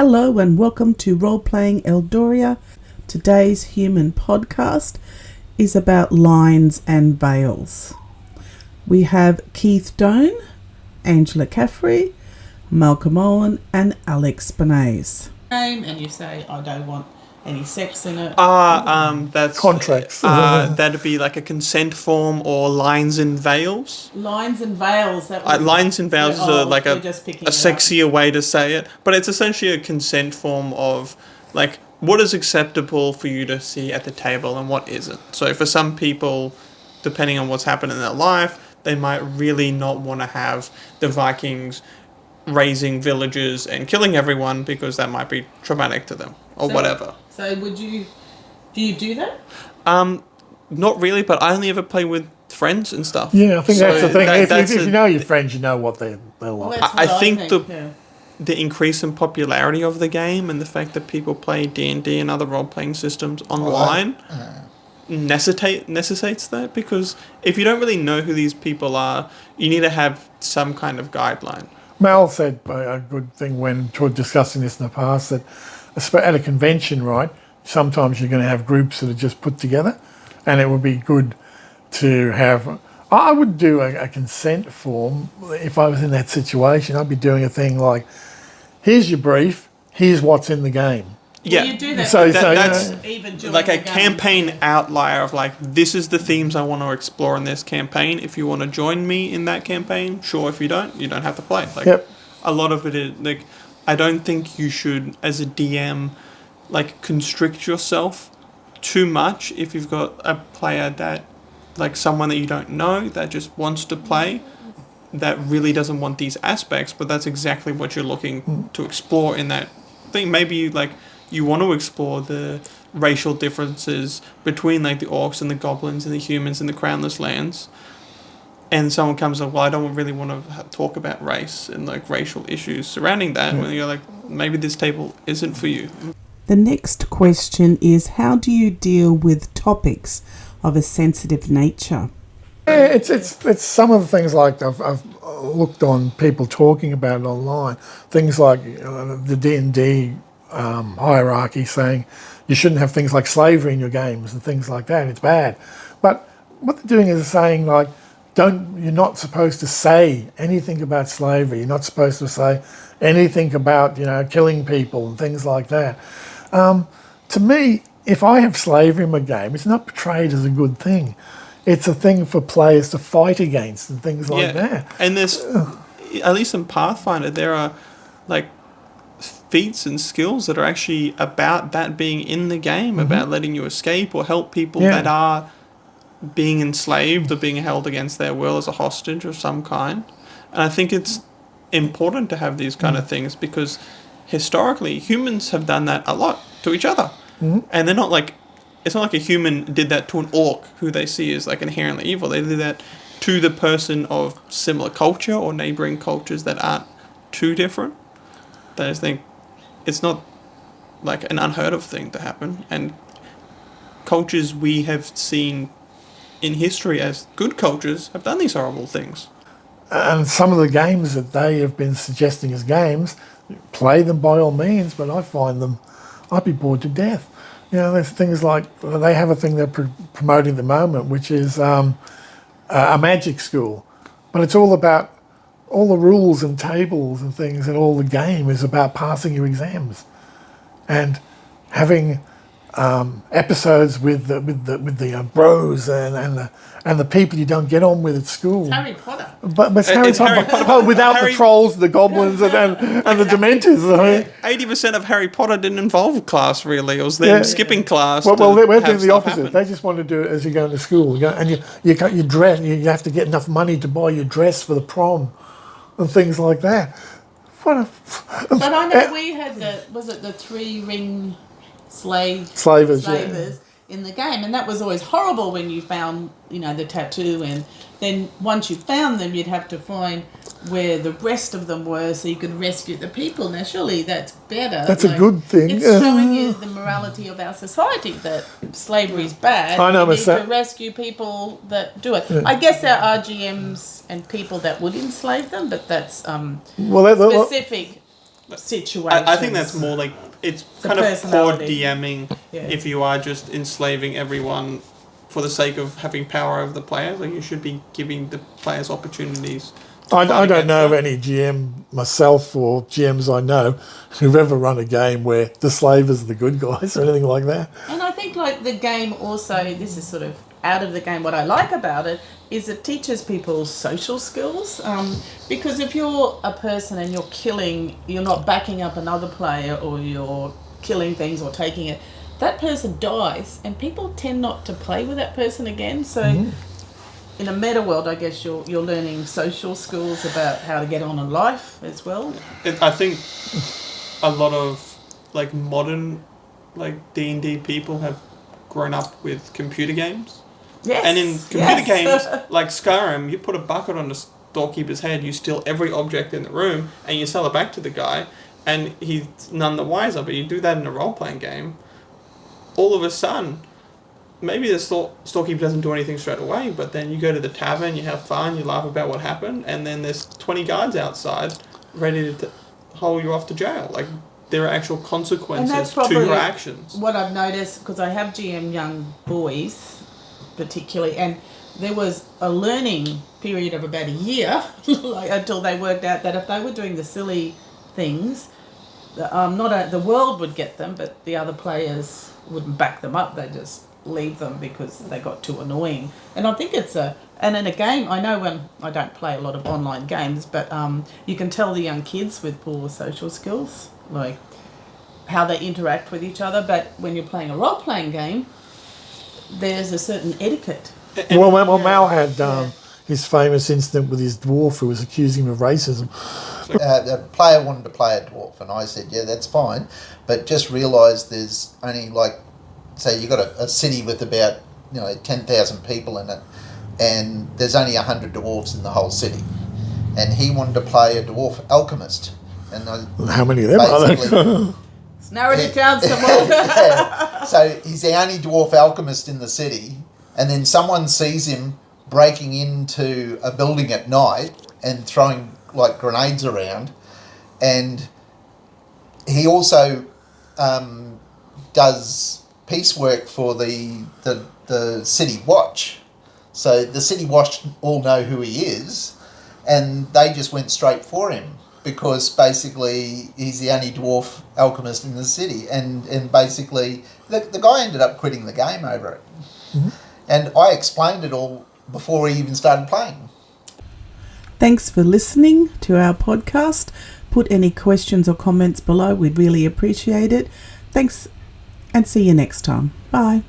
Hello and welcome to Roleplaying Eldoria. Today's human podcast is about lines and veils. We have Keith Doan, Angela Caffery, Malcolm Owen and Alex Spinaze. And you say, I don't want any sex in it. That's contracts. That'd be like a consent form or lines and veils. Lines and veils. Lines and veils is like a sexier way to say it, but it's essentially a consent form of like what is acceptable for you to see at the table and what isn't. So for some people, depending on what's happened in their life, they might really not want to have the Vikings raising villages and killing everyone because that might be traumatic to them or whatever. So do you do that? Not really, but I only ever play with friends and stuff. Yeah, I think that's the thing. If you know your friends, you know what they're like. Well, I think the increase in popularity of the game and the fact that people play D&D and other role-playing systems online necessitates that, because if you don't really know who these people are, you need to have some kind of guideline. Mal said a good thing when discussing this in the past, that at a convention, right, sometimes you're going to have groups that are just put together, and it would be good to have... I would do a consent form if I was in that situation. I'd be doing a thing like, here's your brief, here's what's in the game. Yeah, you do that. That's even like a campaign outlier of like, this is the themes I want to explore in this campaign. If you want to join me in that campaign, sure. If you don't have to play. Like, a lot of it is like, I don't think you should, as a DM, like constrict yourself too much if you've got a player that, like someone that you don't know that just wants to play, that really doesn't want these aspects, but that's exactly what you're looking to explore in that thing. Maybe you want to explore the racial differences between like the orcs and the goblins and the humans and the crownless lands, and someone comes up, well, I don't really want to talk about race and like racial issues surrounding that, when you're like, maybe this table isn't for you. The next question is, how do you deal with topics of a sensitive nature? Yeah, it's some of the things like I've looked on people talking about it online, things like the D&D hierarchy saying you shouldn't have things like slavery in your games and things like that. It's bad. But what they're doing is saying like, you're not supposed to say anything about slavery. You're not supposed to say anything about, killing people and things like that. To me, if I have slavery in my game, it's not portrayed as a good thing. It's a thing for players to fight against and things like that. And there's, at least in Pathfinder, there are like feats and skills that are actually about that being in the game, about letting you escape or help people that are being enslaved or being held against their will as a hostage of some kind. And I think it's important to have these kind of things, because historically humans have done that a lot to each other. And they're not like, it's not like a human did that to an orc who they see as like inherently evil. They did that to the person of similar culture or neighboring cultures that aren't too different. I just think it's not like an unheard of thing to happen. And cultures we have seen in history as good cultures have done these horrible things. And some of the games that they have been suggesting as games, play them by all means, but I find them, I'd be bored to death. There's things like, they have a thing they're promoting at the moment, which is a magic school. But it's all about, all the rules and tables and things, and all the game is about passing your exams. And having episodes with the bros and the people you don't get on with at school. It's Harry Potter. But it's Harry Potter, but without the trolls, the goblins, and the Dementors. 80% of Harry Potter didn't involve class, really. It was them skipping class. Well, we're doing the opposite. Happen. They just want to do it as you go into school. And you dress. You have to get enough money to buy your dress for the prom and things like that. But I know we had the 3-ring slavers in the game, and that was always horrible when you found the tattoo, and then once you found them you'd have to find where the rest of them were so you could rescue the people. Now surely that's better. That's a good thing. It's showing you the morality of our society, that slavery is bad. I know, you need to rescue people that do it. I guess there are GMs and people that would enslave them, but that's specific situations. I think that's more like it's kind of poor DMing if you are just enslaving everyone for the sake of having power over the players. Like, you should be giving the players opportunities. I don't know of any GM myself or GMs I know who've ever run a game where the slavers are the good guys or anything like that. And I think like the game also, this is sort of out of the game, what I like about it is it teaches people social skills, because if you're a person and you're killing, you're not backing up another player, or you're killing things or taking it, that person dies and people tend not to play with that person again. So in a meta world, I guess you're learning social skills about how to get on in life as well. I think a lot of like modern like D&D people have grown up with computer games. Yes. And in computer games like Skyrim, you put a bucket on the storekeeper's head, you steal every object in the room, and you sell it back to the guy, and he's none the wiser. But you do that in a role-playing game, all of a sudden, maybe the storekeeper doesn't do anything straight away, but then you go to the tavern, you have fun, you laugh about what happened, and then there's 20 guards outside ready to haul you off to jail. Like, there are actual consequences to your actions. What I've noticed, because I have GM young boys particularly, and there was a learning period of about a year like, until they worked out that if they were doing the silly things, the world would get them, but the other players wouldn't back them up. They just leave them because they got too annoying. And I think and in a game, I know when I don't play a lot of online games, but you can tell the young kids with poor social skills, like how they interact with each other. But when you're playing a role-playing game, there's a certain etiquette. Well, Mal had his famous incident with his dwarf who was accusing him of racism. The player wanted to play a dwarf, and I said, yeah, that's fine, but just realise there's only, like, say you've got a city with about 10,000 people in it, and there's only 100 dwarves in the whole city, and he wanted to play a dwarf alchemist. And how many of them are there? Narrowed it down some more. Yeah. So he's the only dwarf alchemist in the city, and then someone sees him breaking into a building at night and throwing like grenades around, and he also does piecework for the city watch. So the city watch all know who he is, and they just went straight for him, because basically he's the only dwarf alchemist in the city, and basically the guy ended up quitting the game over it. Mm-hmm. And I explained it all before he even started playing. Thanks for listening to our podcast. Put any questions or comments below. We'd really appreciate it. Thanks, and see you next time. Bye.